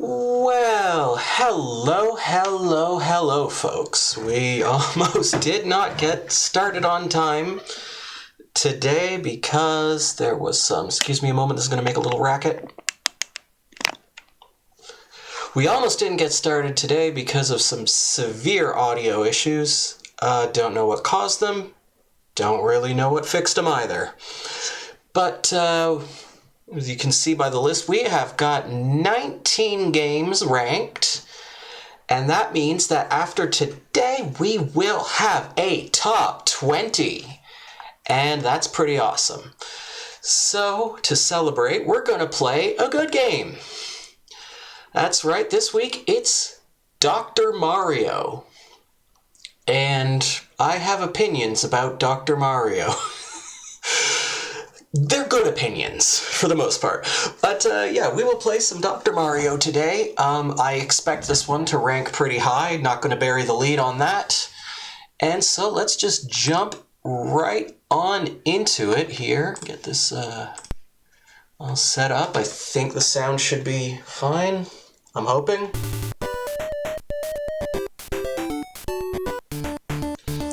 Well, hello, folks. We almost did not get started on time today because there was some, excuse me a moment, this is going to make a little racket. We almost didn't get started today because of some severe audio issues. Don't know what caused them. Don't really know what fixed them either. But, as you can see by the list, we have got 19 games ranked. And that means that after today, we will have a top 20. And that's pretty awesome. So, to celebrate, we're going to play a good game. That's right, this week it's Dr. Mario. And I have opinions about Dr. Mario. They're good opinions, for the most part. But yeah, we will play some Dr. Mario today. I expect this one to rank pretty high. Not going to bury the lead on that. And so let's just jump right on into it here. Get this all set up. I think the sound should be fine. I'm hoping.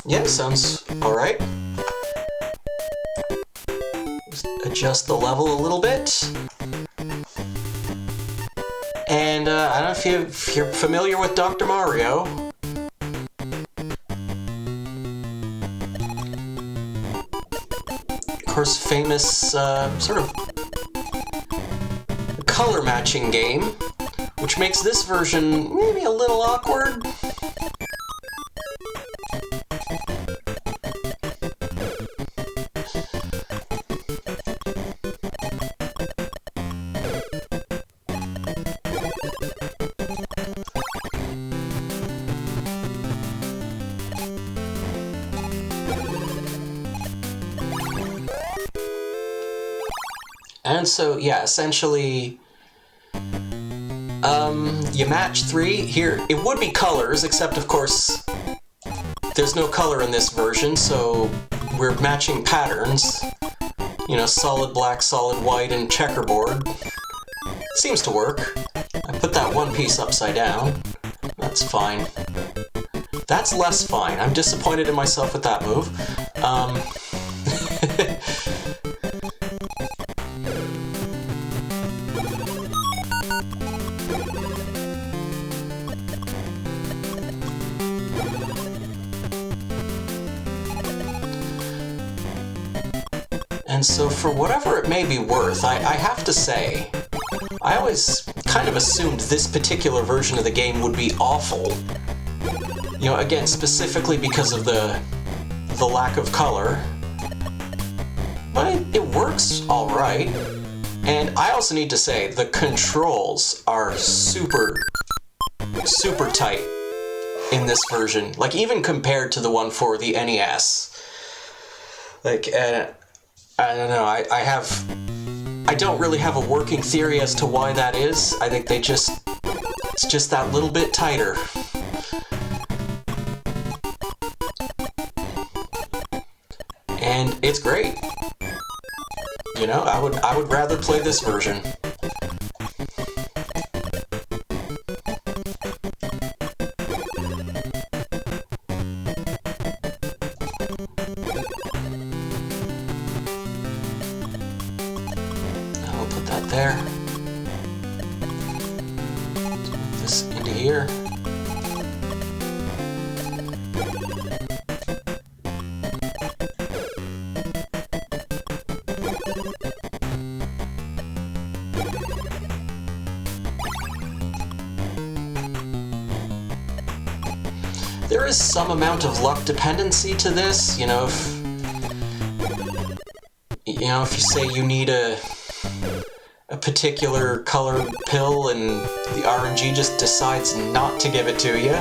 Yeah, sounds alright. Just adjust the level a little bit. And I don't know if you're familiar with Dr. Mario. Of course, famous sort of color matching game, which makes this version maybe a little awkward. And so, yeah, essentially, you match three. Here, it would be colors, except, of course, there's no color in this version, so we're matching patterns. You know, solid black, solid white, and checkerboard. Seems to work. I put that one piece upside down. That's fine. That's less fine. I'm disappointed in myself with that move. And so for whatever it may be worth, I have to say, I always kind of assumed this particular version of the game would be awful. You know, again, specifically because of the lack of color. But it works alright. And I also need to say, the controls are super tight in this version. Like, even compared to the one for the NES. Like, I don't know, I don't really have a working theory as to why that is. I think it's just that little bit tighter. And it's great. You know, I would rather play this version. There. Move this into here. There is some amount of luck dependency to this, you know, if you say you need a particular color pill and the RNG just decides not to give it to you.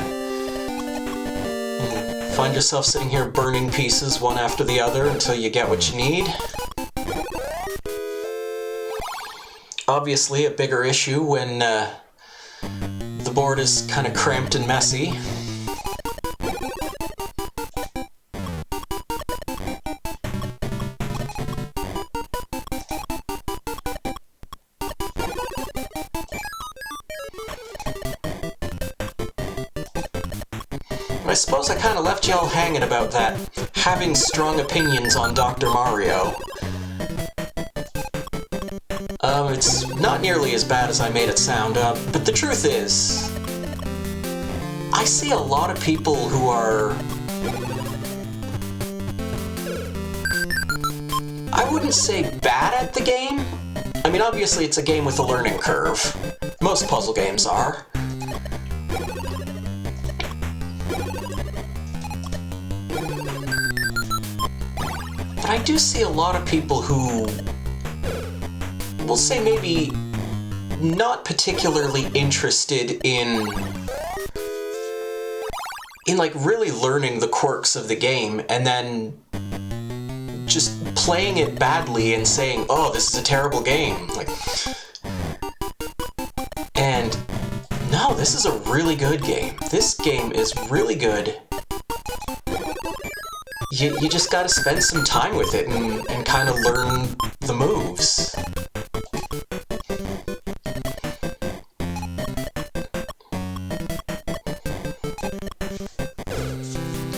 And find yourself sitting here burning pieces one after the other until you get what you need. Obviously a bigger issue when the board is kind of cramped and messy. I suppose I kind of left y'all hanging about that, having strong opinions on Dr. Mario. It's not nearly as bad as I made it sound, but the truth is, I see a lot of people who are... I wouldn't say bad at the game. I mean, obviously it's a game with a learning curve. Most puzzle games are. But I do see a lot of people who, we'll say maybe not particularly interested in like really learning the quirks of the game and then just playing it badly and saying, oh, this is a terrible game. Like, and no, this is a really good game. This game is really good. You just gotta spend some time with it and kind of learn the moves.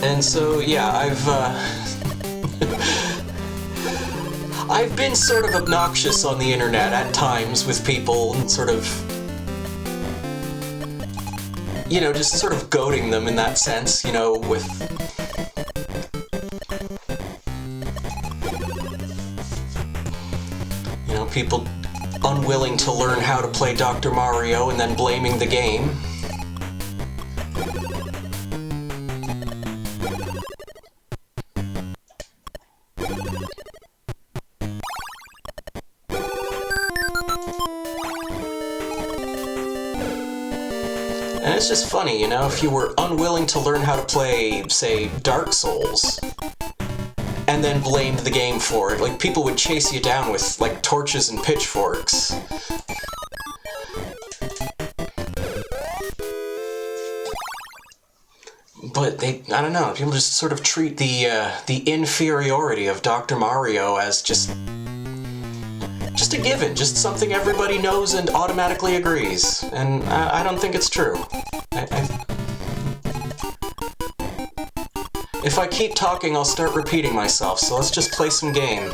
And so, yeah, I've been sort of obnoxious on the internet at times with people and sort of, you know, just sort of goading them in that sense, you know, with... You know, people unwilling to learn how to play Dr. Mario and then blaming the game. And it's just funny, you know, if you were unwilling to learn how to play, say, Dark Souls, and then blamed the game for it, like, people would chase you down with, like, torches and pitchforks. But they, I don't know, people just sort of treat the inferiority of Dr. Mario as just a given, just something everybody knows and automatically agrees. And I don't think it's true. If I keep talking, I'll start repeating myself, so let's just play some game.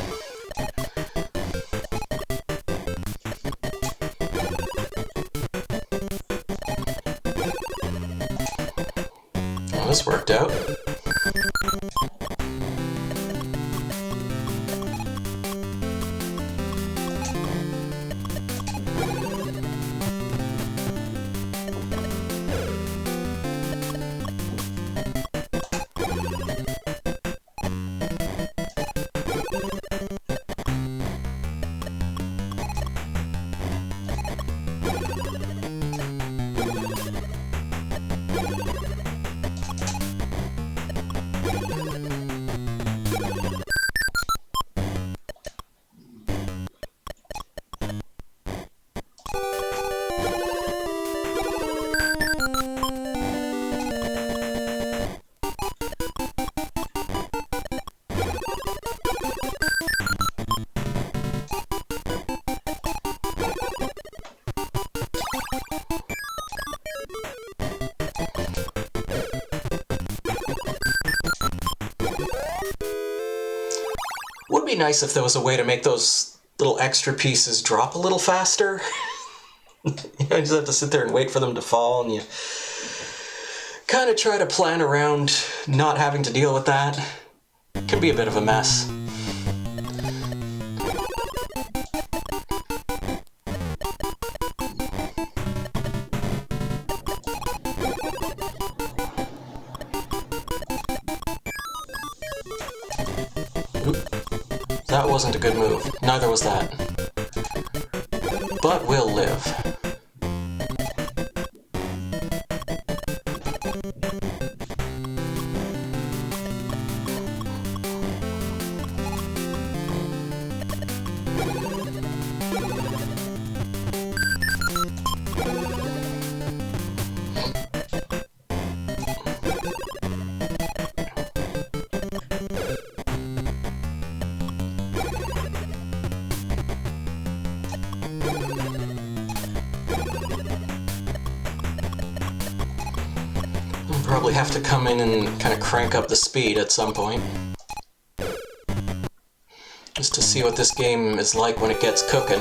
Well, this worked out. Would be nice if there was a way to make those little extra pieces drop a little faster. You know, you just have to sit there and wait for them to fall, and you kind of try to plan around not having to deal with that. It can be a bit of a mess. That wasn't a good move. Neither was that. But we'll live. Probably have to come in and kind of crank up the speed at some point. Just to see what this game is like when it gets cooking.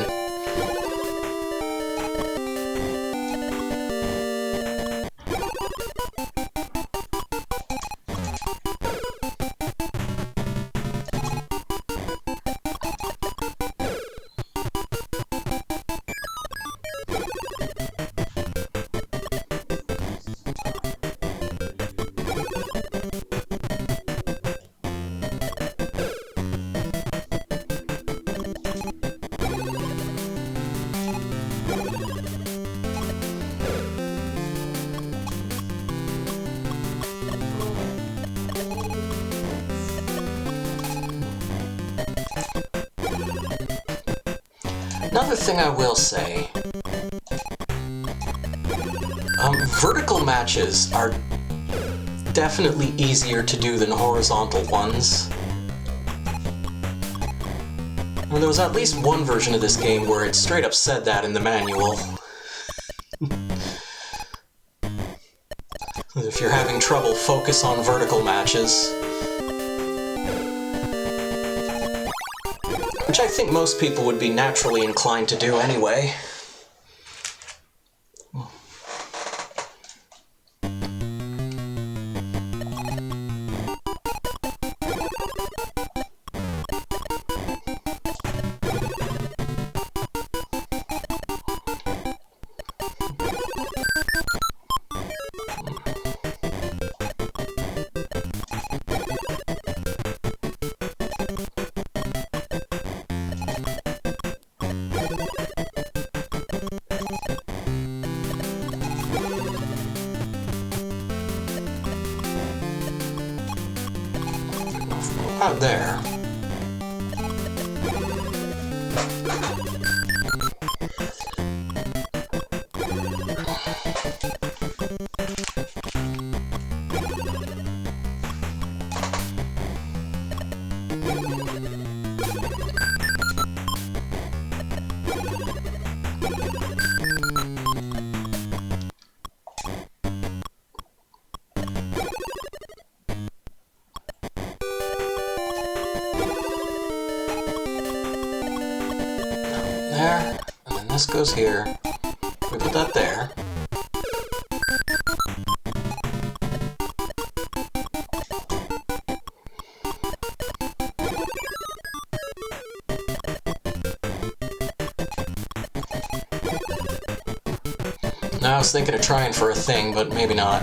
Another thing I will say, vertical matches are definitely easier to do than horizontal ones. Well, there was at least one version of this game where it straight up said that in the manual. If you're having trouble, focus on vertical matches. Which I think most people would be naturally inclined to do anyway. Out there. There, and then this goes here. We put that there. Now I was thinking of trying for a thing, but maybe not.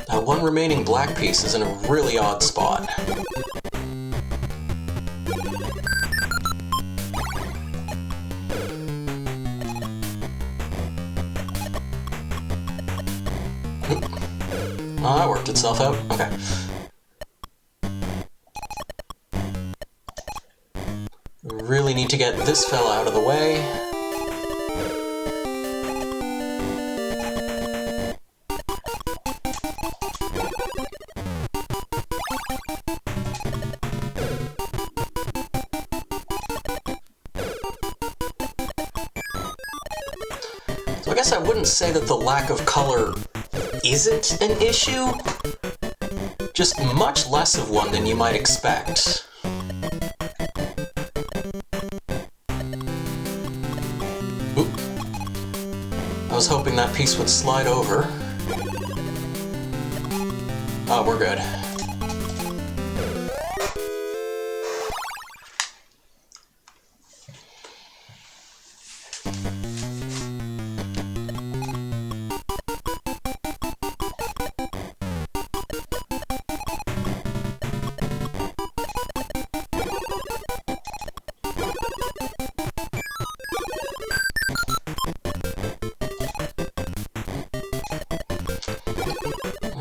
That one remaining black piece is in a really odd spot. Oh, that worked itself out. Okay. Really need to get this fella out of the way. So I guess I wouldn't say that the lack of color isn't an issue, just much less of one than you might expect. Oop. I was hoping that piece would slide over. Oh, we're good.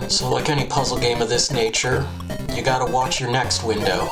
So like any puzzle game of this nature, you gotta watch your next window.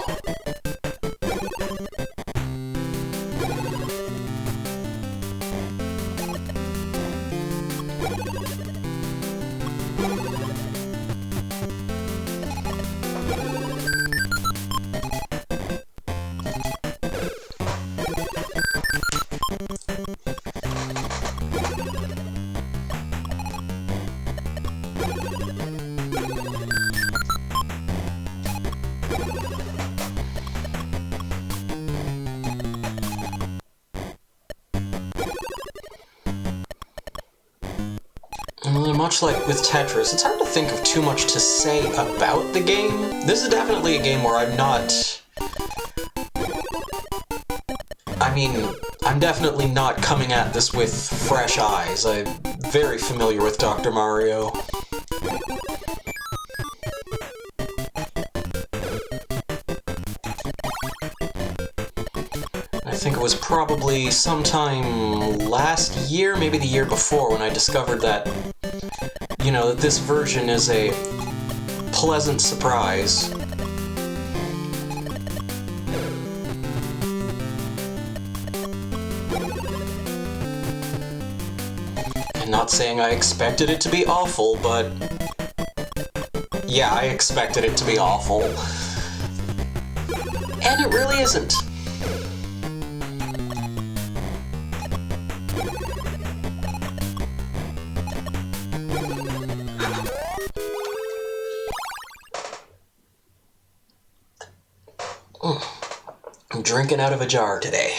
Much like with Tetris, it's hard to think of too much to say about the game. This is definitely a game where I'm definitely not coming at this with fresh eyes. I'm very familiar with Dr. Mario. I think it was probably sometime last year, maybe the year before, when I discovered that, you know, that this version is a pleasant surprise. And not saying I expected it to be awful, but yeah, I expected it to be awful. And it really isn't. I'm drinking out of a jar today.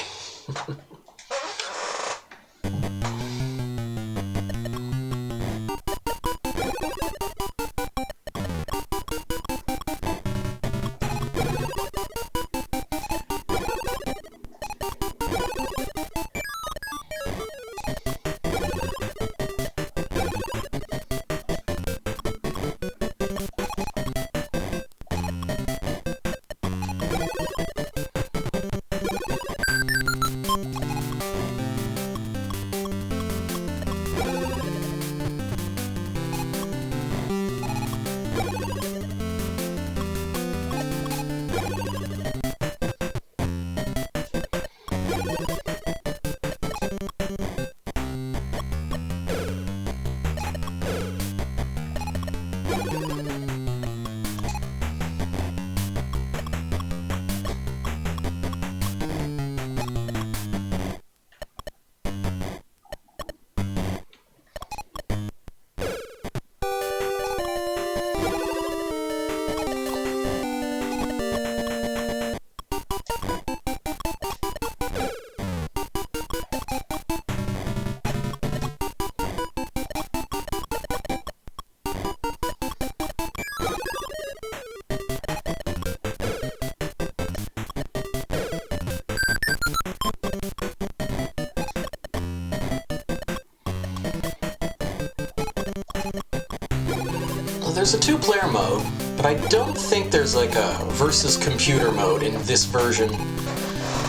There's a two-player mode, but I don't think there's like a versus computer mode in this version.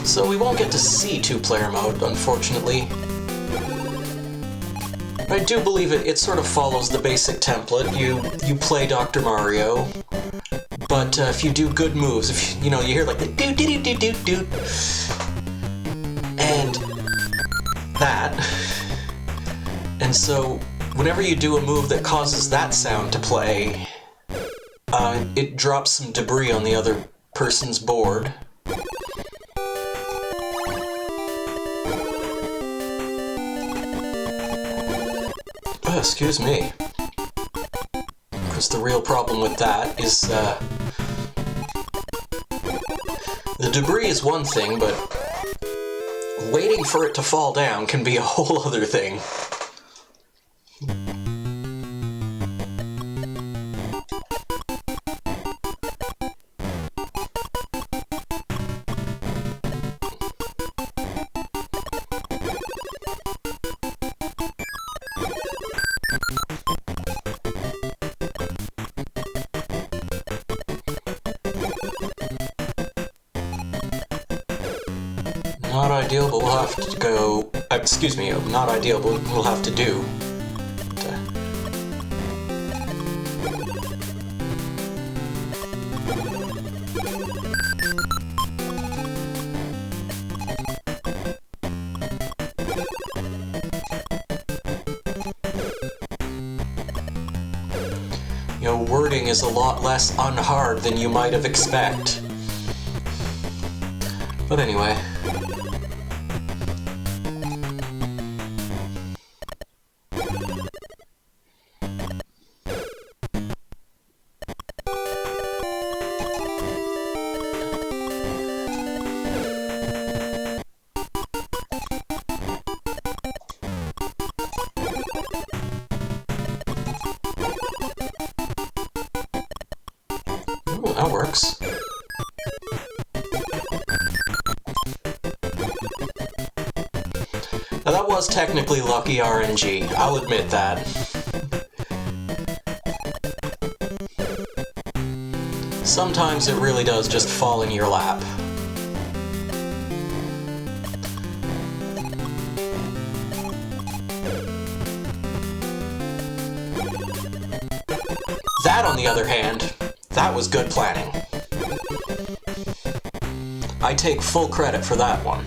So we won't get to see two-player mode, unfortunately. But I do believe it sort of follows the basic template. You play Dr. Mario, but if you do good moves, if you hear like the doo doo doo doo doo, and that, and so whenever you do a move that causes that sound to play, it drops some debris on the other person's board. Oh, excuse me. Because the real problem with that is, the debris is one thing, but waiting for it to fall down can be a whole other thing. Not ideal, but we'll have to go... excuse me, not ideal, but we'll have to do. wording is a lot less unhard than you might have expect. But anyway. Ooh, that works. Now that was technically lucky RNG, I'll admit that. Sometimes it really does just fall in your lap. That, on the other hand, that was good planning. I take full credit for that one.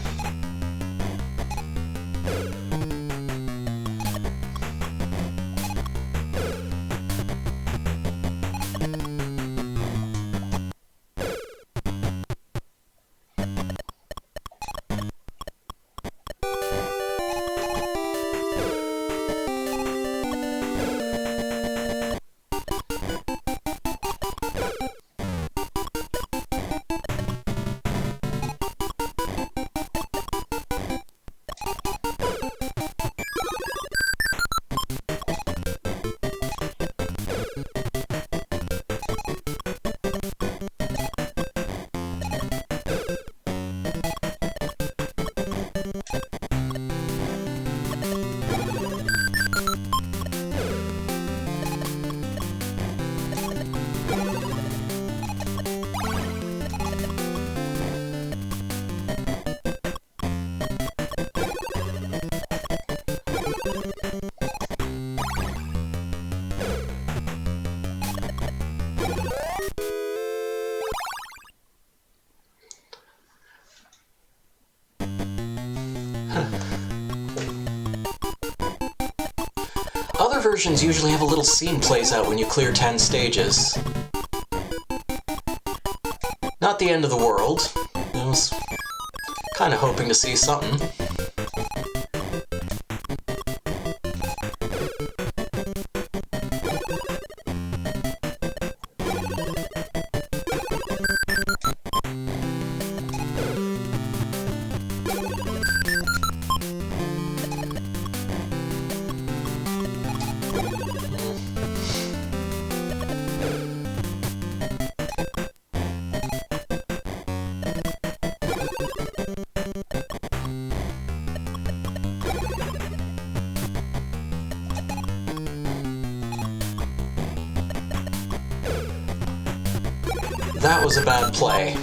Other versions usually have a little scene plays out when you clear 10 stages. Not the end of the world. I was kind of hoping to see something. That was a bad play.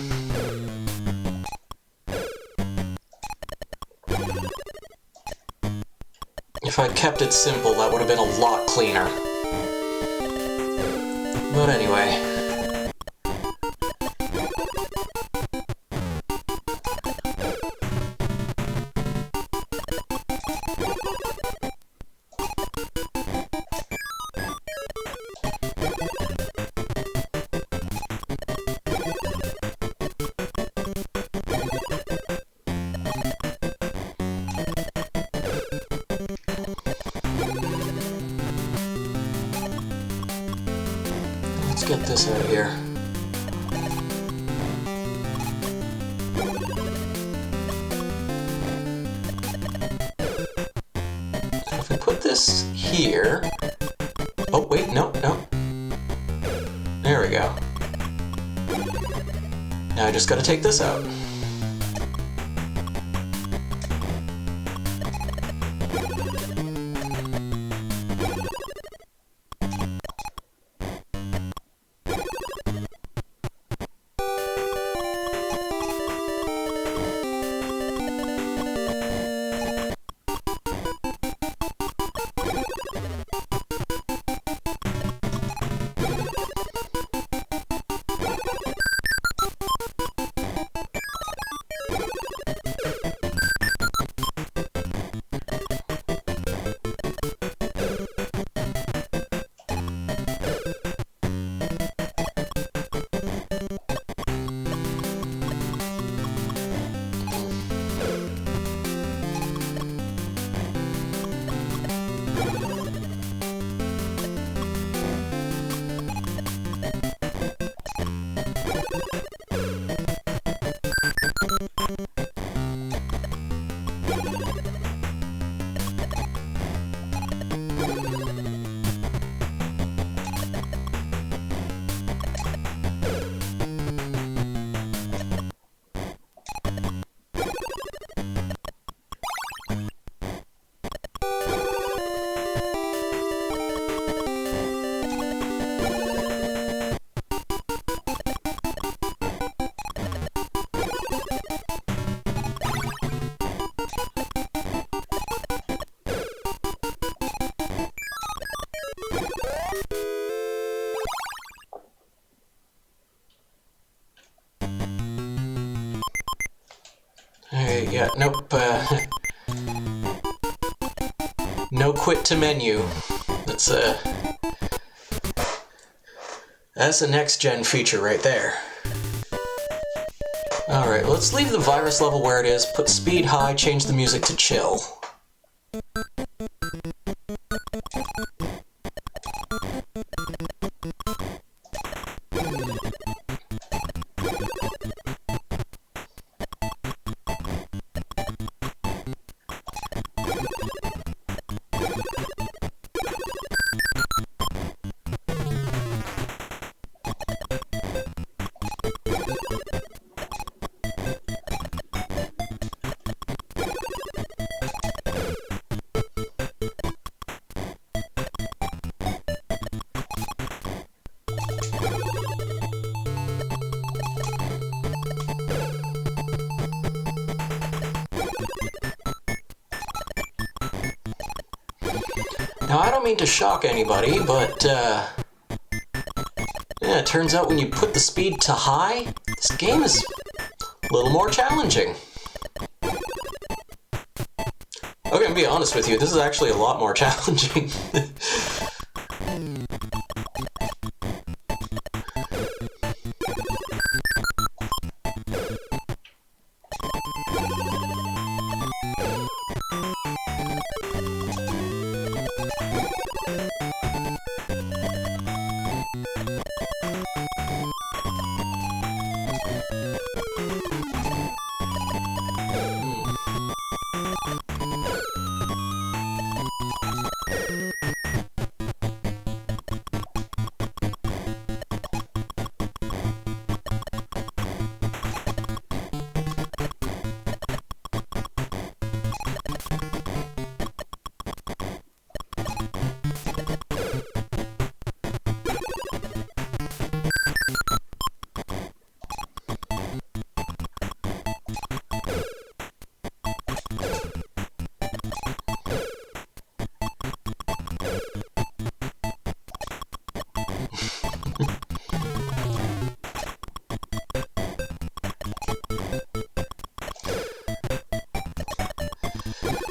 If I'd kept it simple, that would have been a lot cleaner. But anyway. Let's get this out of here. If we put this here... Oh, wait, no. There we go. Now I just gotta take this out. Yeah, nope. No quit to menu. That's a next-gen feature right there. Alright, let's leave the virus level where it is, put speed high, change the music to chill. Now, I don't mean to shock anybody, but, yeah, it turns out when you put the speed to high, this game is a little more challenging. Okay, I'm gonna be honest with you, this is actually a lot more challenging.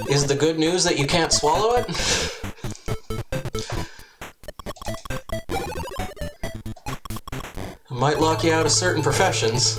Is the good news that you can't swallow it? It might lock you out of certain professions.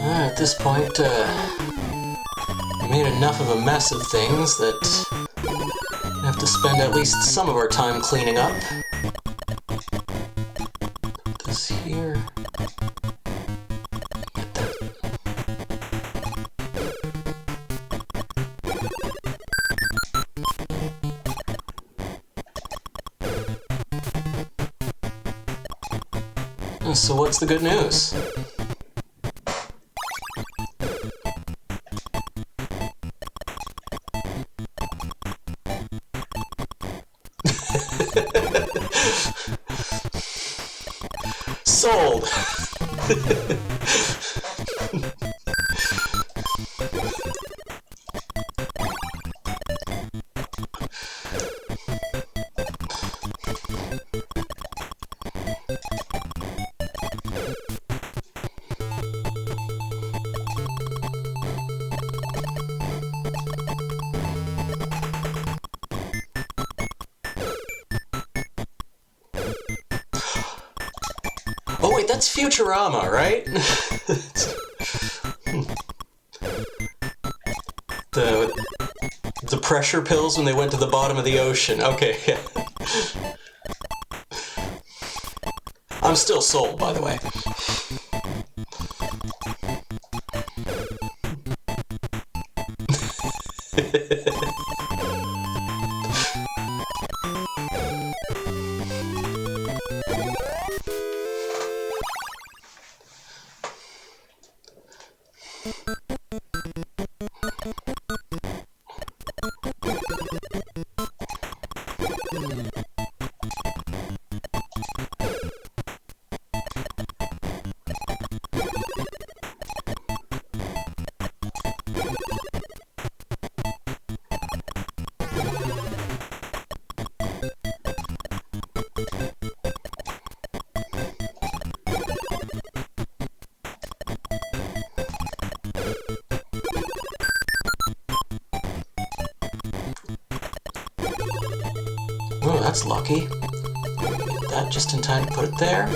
At this point, I made enough of a mess of things that I have to spend at least some of our time cleaning up. Put this here. Get that. So what's the good news? Sold! Oh wait, that's Futurama, right? The pressure pills when they went to the bottom of the ocean. Okay, yeah. I'm still sold, by the way. Oh, that's lucky. Get that just in time to put it there.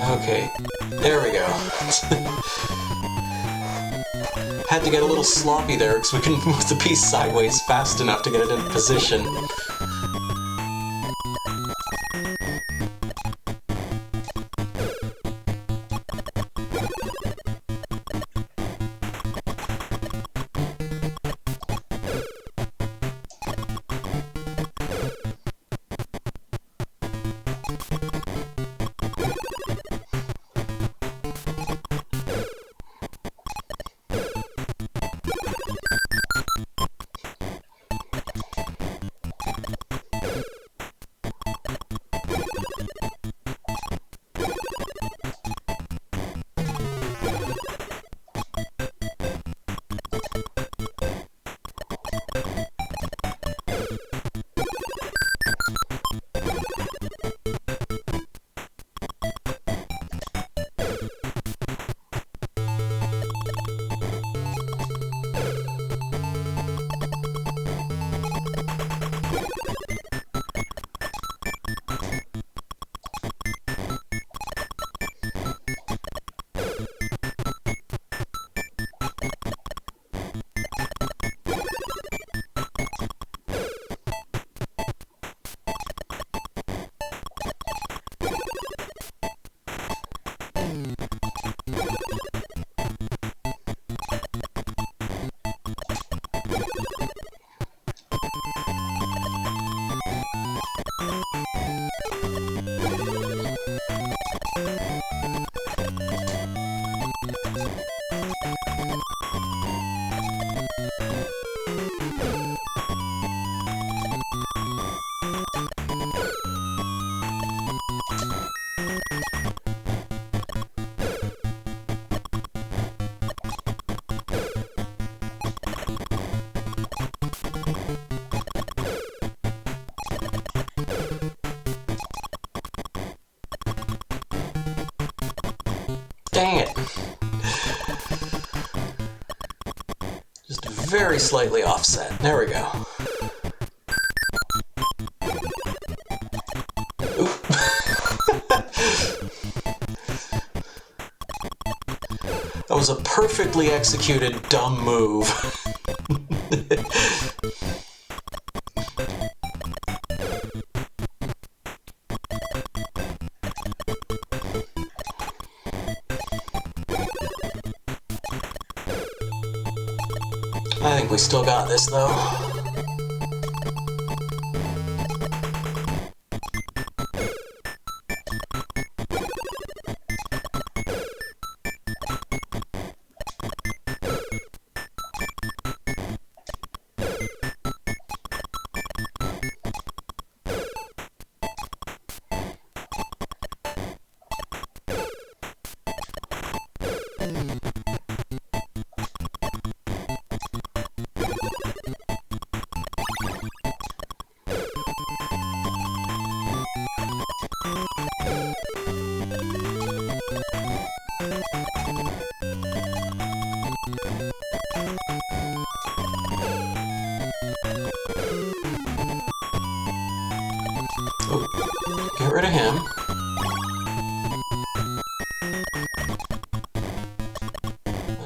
Okay, there we go. Had to get a little sloppy there because we couldn't move the piece sideways fast enough to get it in position. Dang it. Just very slightly offset. There we go. Oop. That was a perfectly executed dumb move. I think we still got this, though. him.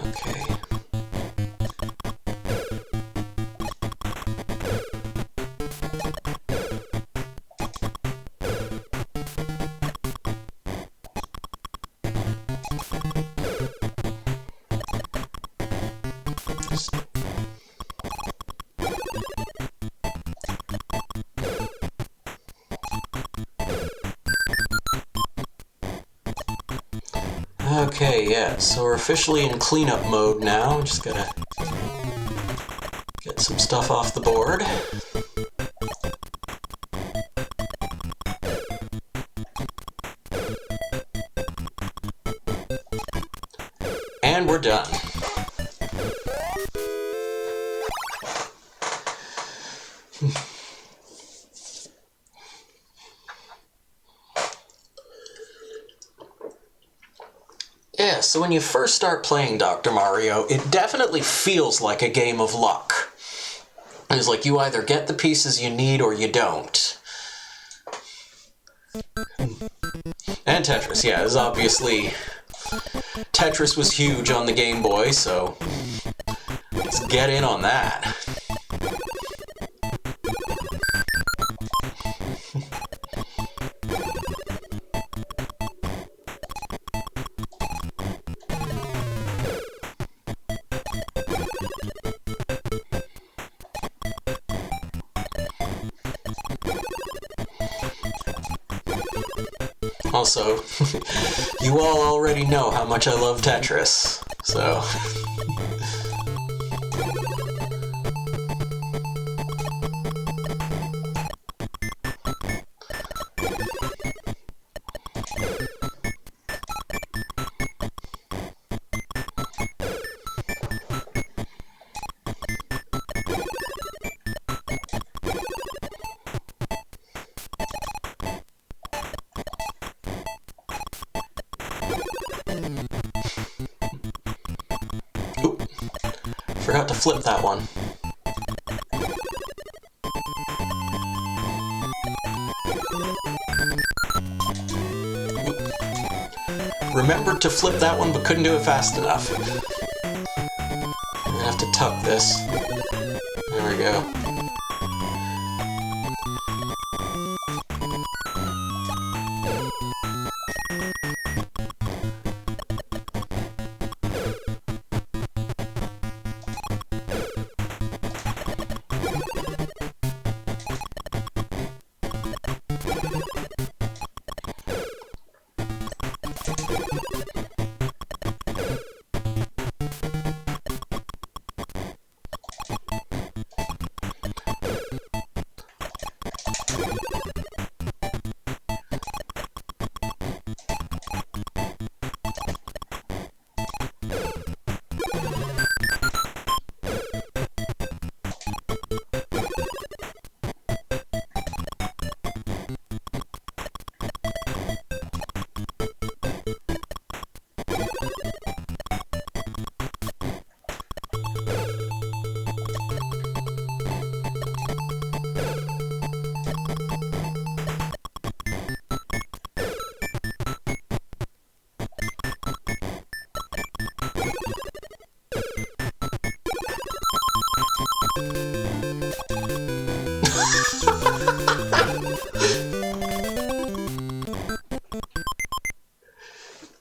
Okay. Okay, yeah, so we're officially in cleanup mode now. Just gotta get some stuff off the board. And we're done. Yeah, so when you first start playing Dr. Mario, it definitely feels like a game of luck. It's like you either get the pieces you need or you don't. And Tetris, yeah, is obviously... Tetris was huge on the Game Boy, so let's get in on that. Also, you all already know how much I love Tetris, so... Oop. Forgot to flip that one. Oop. Remembered to flip that one, but couldn't do it fast enough. I'm gonna have to tuck this. There we go.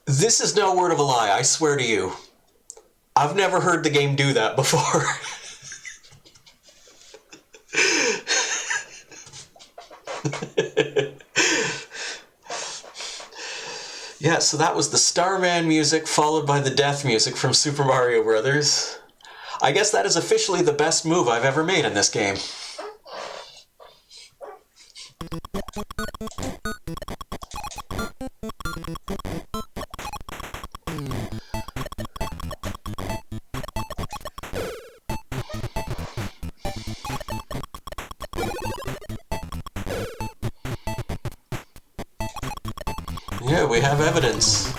This is no word of a lie, I swear to you. I've never heard the game do that before. Yeah, so that was the Starman music followed by the death music from Super Mario Bros. I guess that is officially the best move I've ever made in this game. Yeah, we have evidence.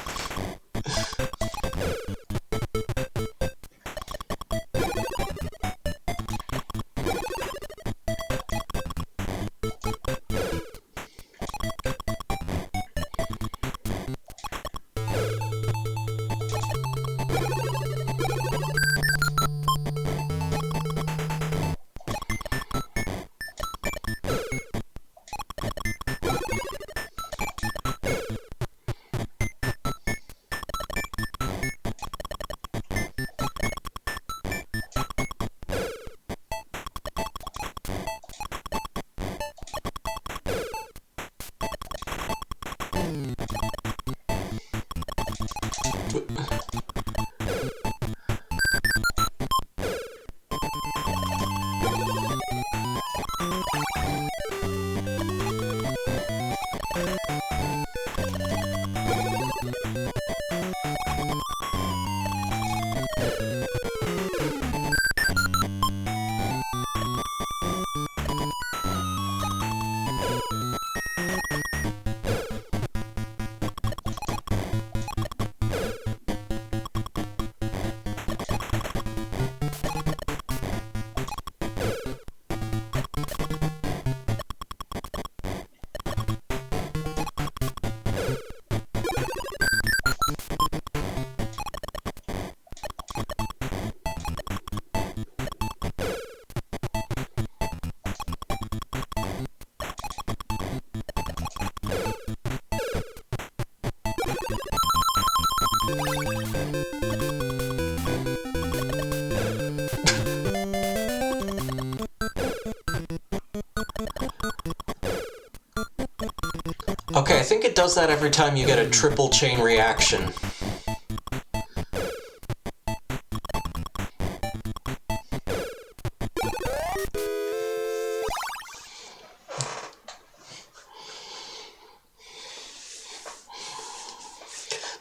Okay, I think it does that every time you get a triple chain reaction.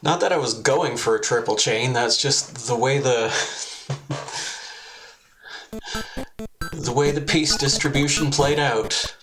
Not that I was going for a triple chain, that's just the way the piece distribution played out.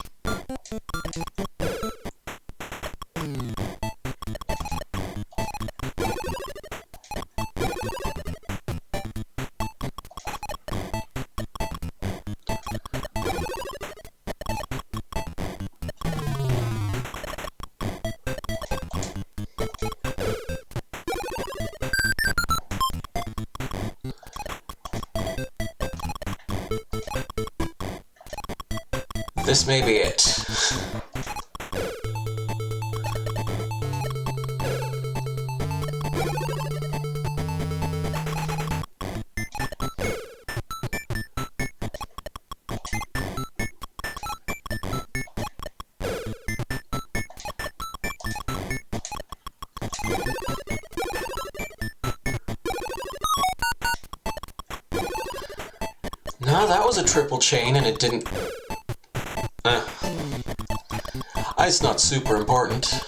This may be it. No, that was a triple chain and it didn't... It's not super important.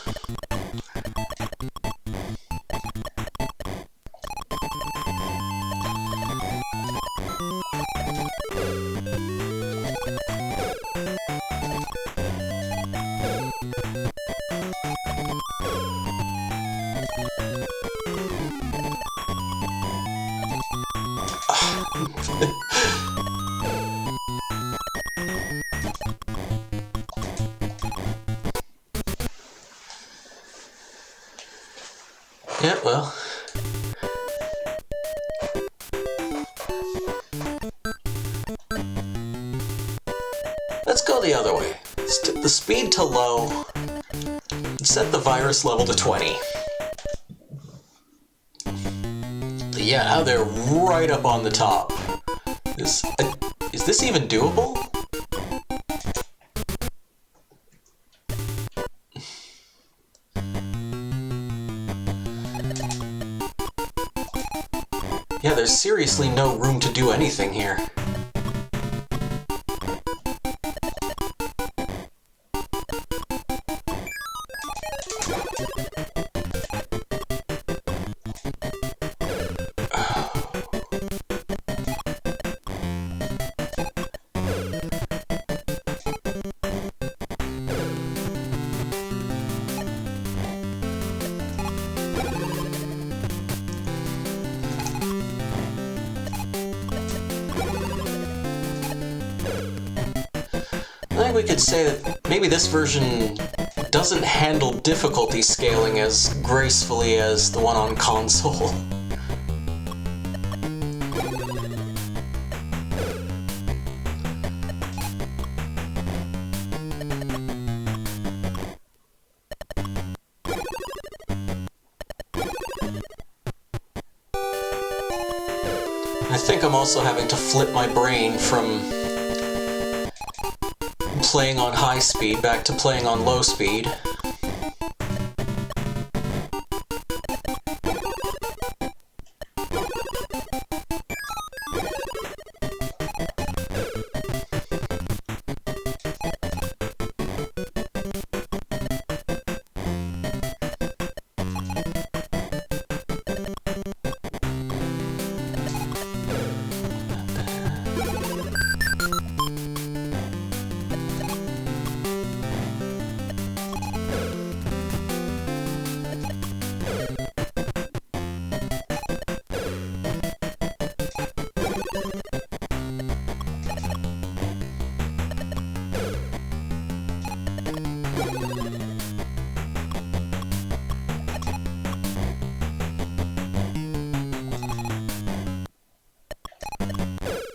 Yeah, well. Let's go the other way. The speed to low. Set the virus level to 20. Yeah, now they're right up on the top. Is this even doable? Yeah, there's seriously no room to do anything here. I think we could say that maybe this version doesn't handle difficulty scaling as gracefully as the one on console. I think I'm also having to flip my brain from playing on high speed back to playing on low speed.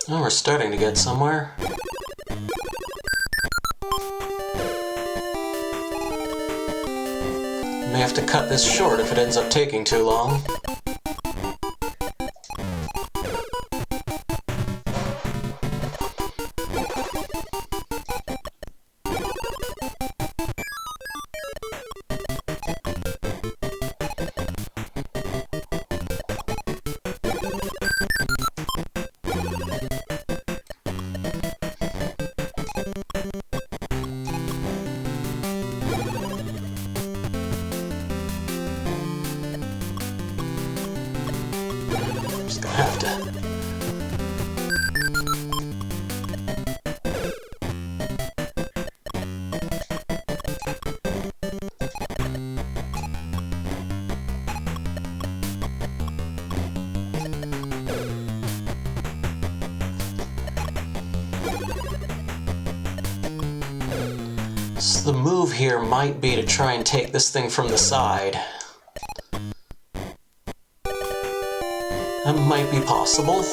Oh, we're starting to get somewhere. May have to cut this short if it ends up taking too long. Just gonna have to. So the move here might be to try and take this thing from the side. That might be possible.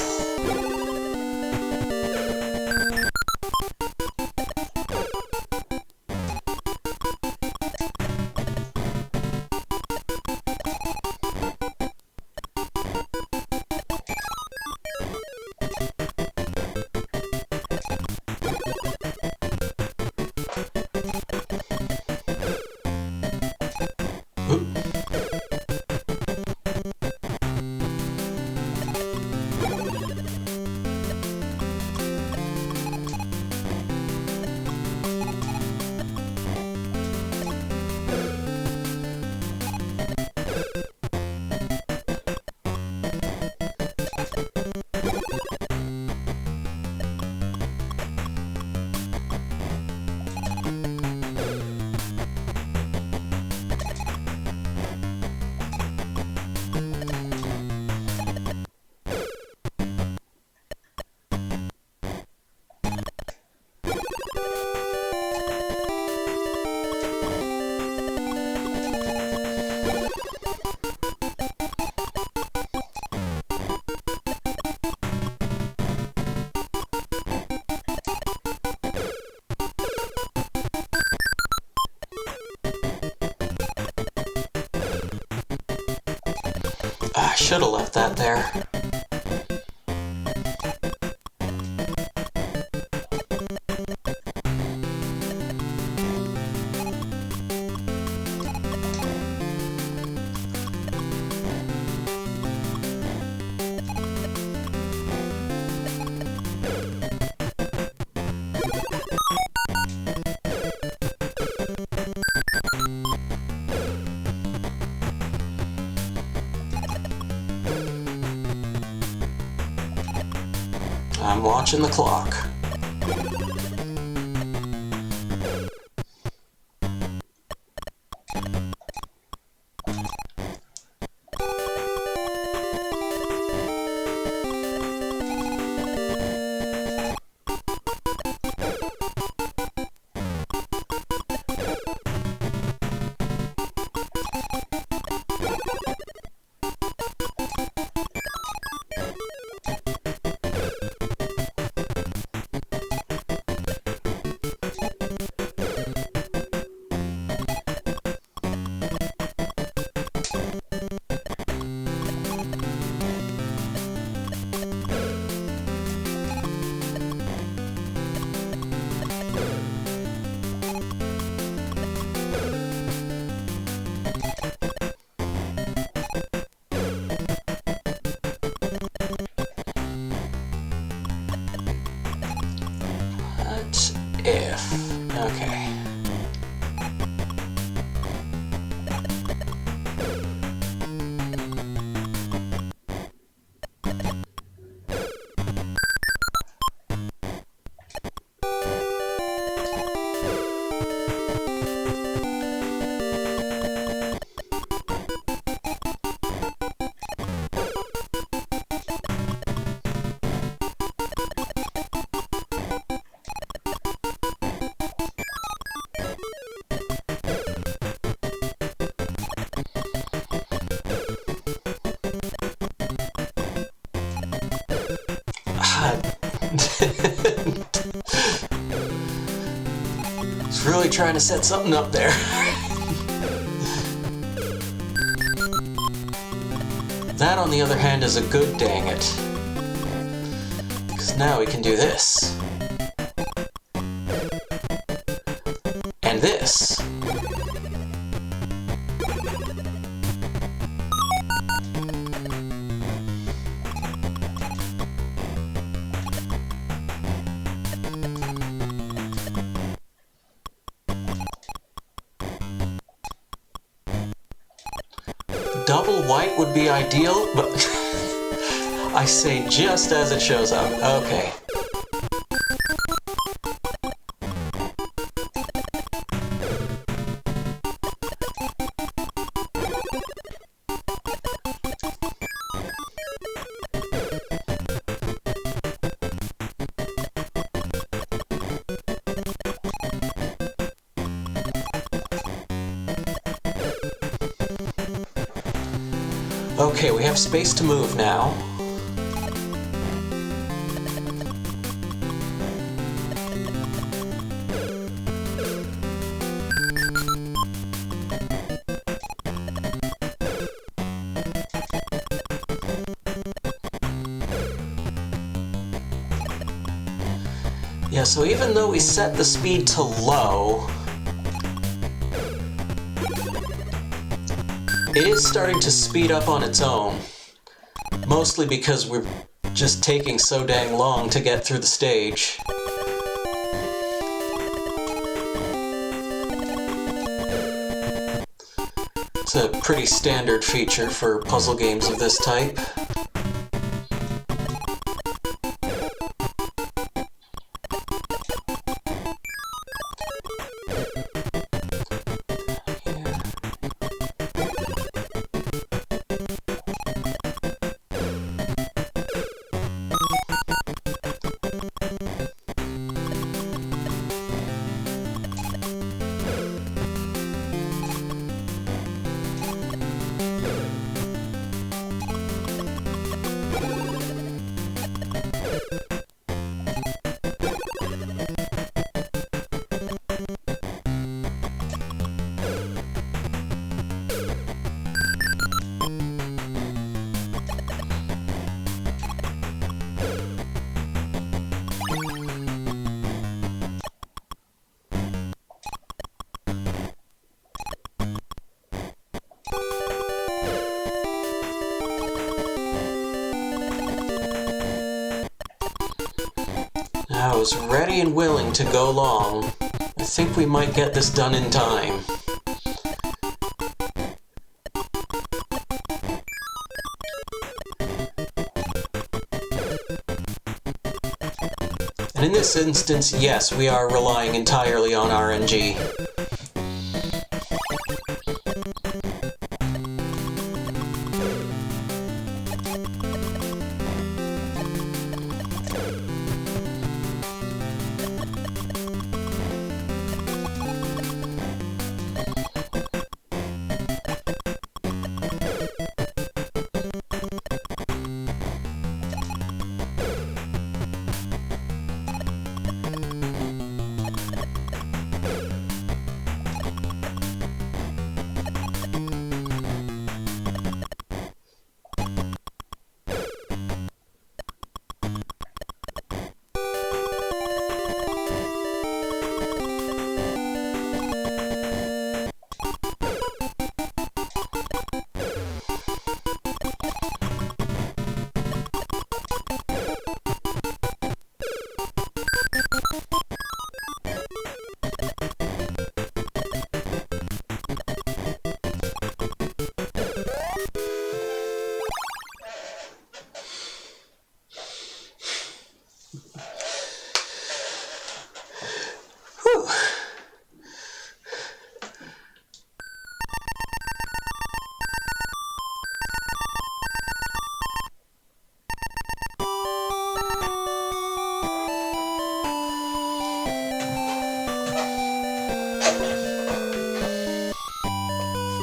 I should have left that there. I'm watching the clock. trying to set something up there. That, on the other hand, is a good dang it. Because now we can do this. And this. Double white would be ideal, but I say just as it shows up. Okay. Okay, we have space to move now. Yeah, so even though we set the speed to low, it is starting to speed up on its own, mostly because we're just taking so dang long to get through the stage. It's a pretty standard feature for puzzle games of this type. I was ready and willing to go long. I think we might get this done in time. And in this instance, yes, we are relying entirely on RNG.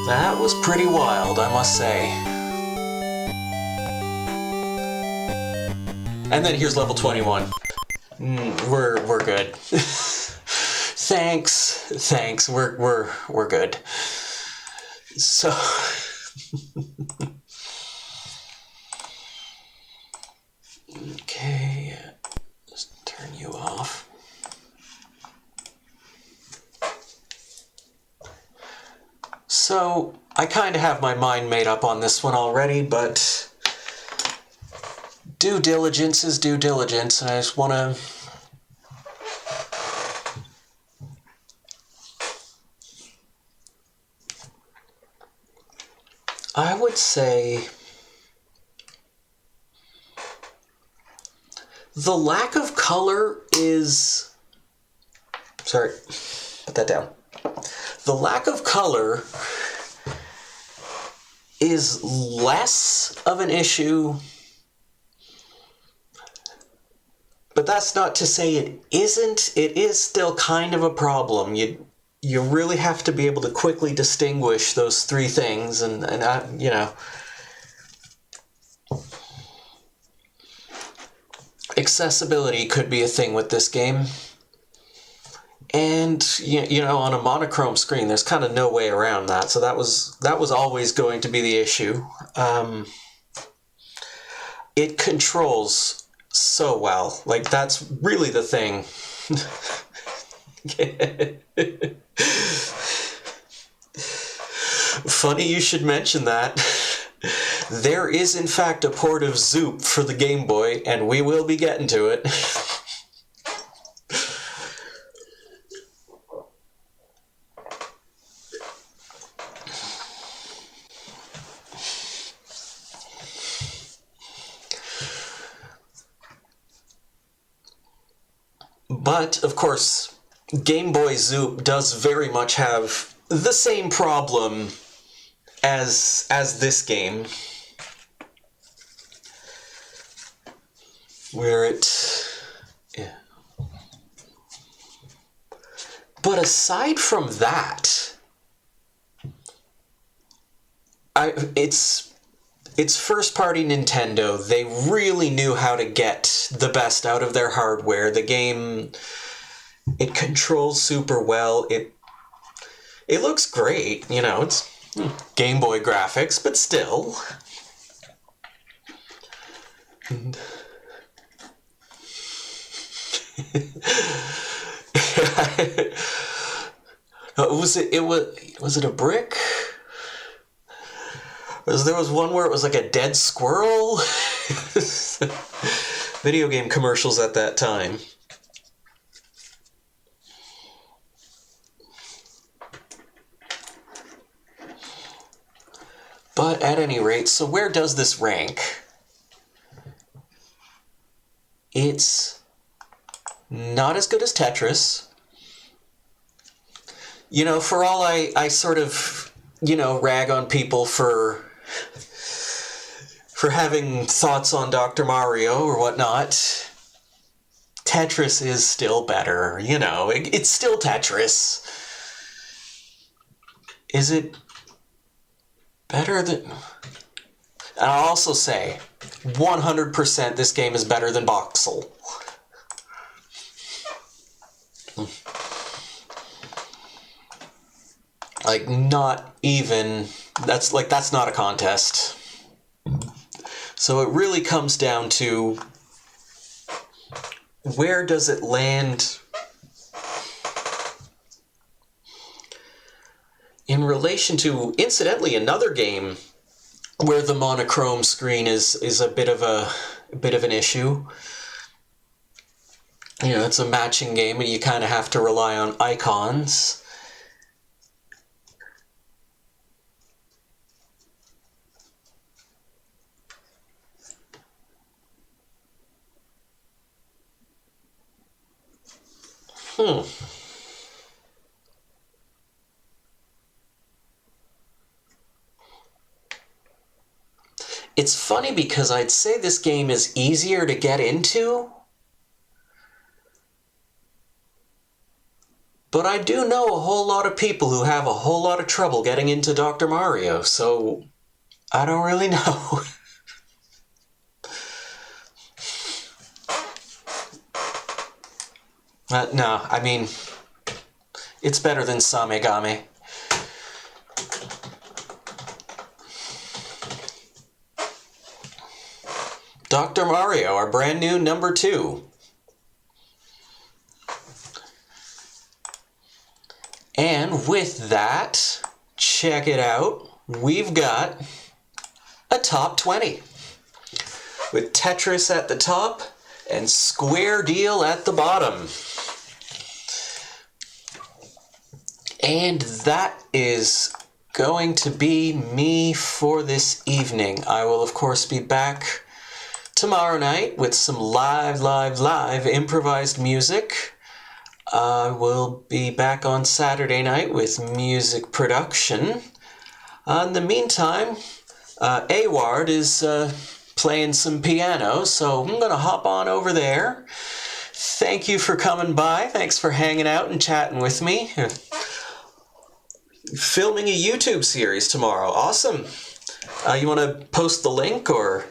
That was pretty wild, I must say. And then here's level 21. We're good. Thanks. We're good. So okay, just turn you off. So I kind of have my mind made up on this one already, but due diligence is due diligence, and I just want to I would say the lack of color is... Sorry, put that down. The lack of color is less of an issue, but that's not to say it isn't. It is still kind of a problem. You really have to be able to quickly distinguish those three things, and you know, accessibility could be a thing with this game. And you know, on a monochrome screen, there's kind of no way around that. So that was always going to be the issue. It controls so well. Like, that's really the thing. Funny you should mention that. There is in fact a port of Zoop for the Game Boy, and we will be getting to it. But, of course, Game Boy Zoop does very much have the same problem as this game, where yeah. But aside from that, it's first-party Nintendo. They really knew how to get the best out of their hardware. The game, it controls super well. It looks great, you know, it's Game Boy graphics, but still. And was it a brick? There was one where it was like a dead squirrel. Video game commercials at that time. But at any rate, so where does this rank? It's not as good as Tetris. You know, for all I sort of, you know, rag on people for having thoughts on Dr. Mario or whatnot, Tetris is still better, you know, it's still Tetris. Is it better than... And I'll also say, 100% this game is better than Voxel. Like, not even... That's not a contest. So it really comes down to where does it land in relation to, incidentally, another game where the monochrome screen is a bit of an issue. You know, it's a matching game and you kind of have to rely on icons. It's funny because I'd say this game is easier to get into, but I do know a whole lot of people who have a whole lot of trouble getting into Dr. Mario, so I don't really know. No, I mean, It's better than Samegame. Dr. Mario, our brand new number 2. And with that, check it out. We've got a top 20. With Tetris at the top and Square Deal at the bottom. And that is going to be me for this evening. I will, of course, be back tomorrow night with some live improvised music. I will be back on Saturday night with music production. In the meantime, Award is playing some piano, so I'm going to hop on over there. Thank you for coming by. Thanks for hanging out and chatting with me. Filming a YouTube series tomorrow. Awesome. You want to post the link or...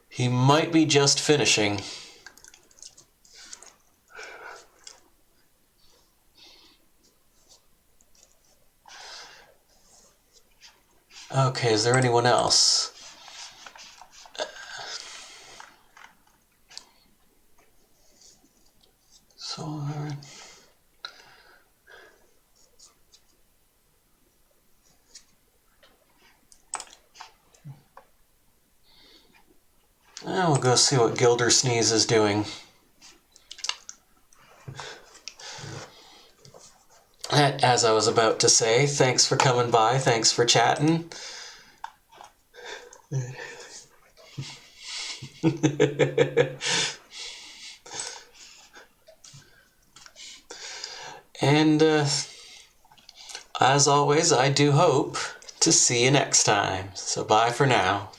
He might be just finishing. Okay, is there anyone else? We'll go see what Gildersneeze is doing. As I was about to say, thanks for coming by, thanks for chatting. And as always, I do hope to see you next time. So bye for now.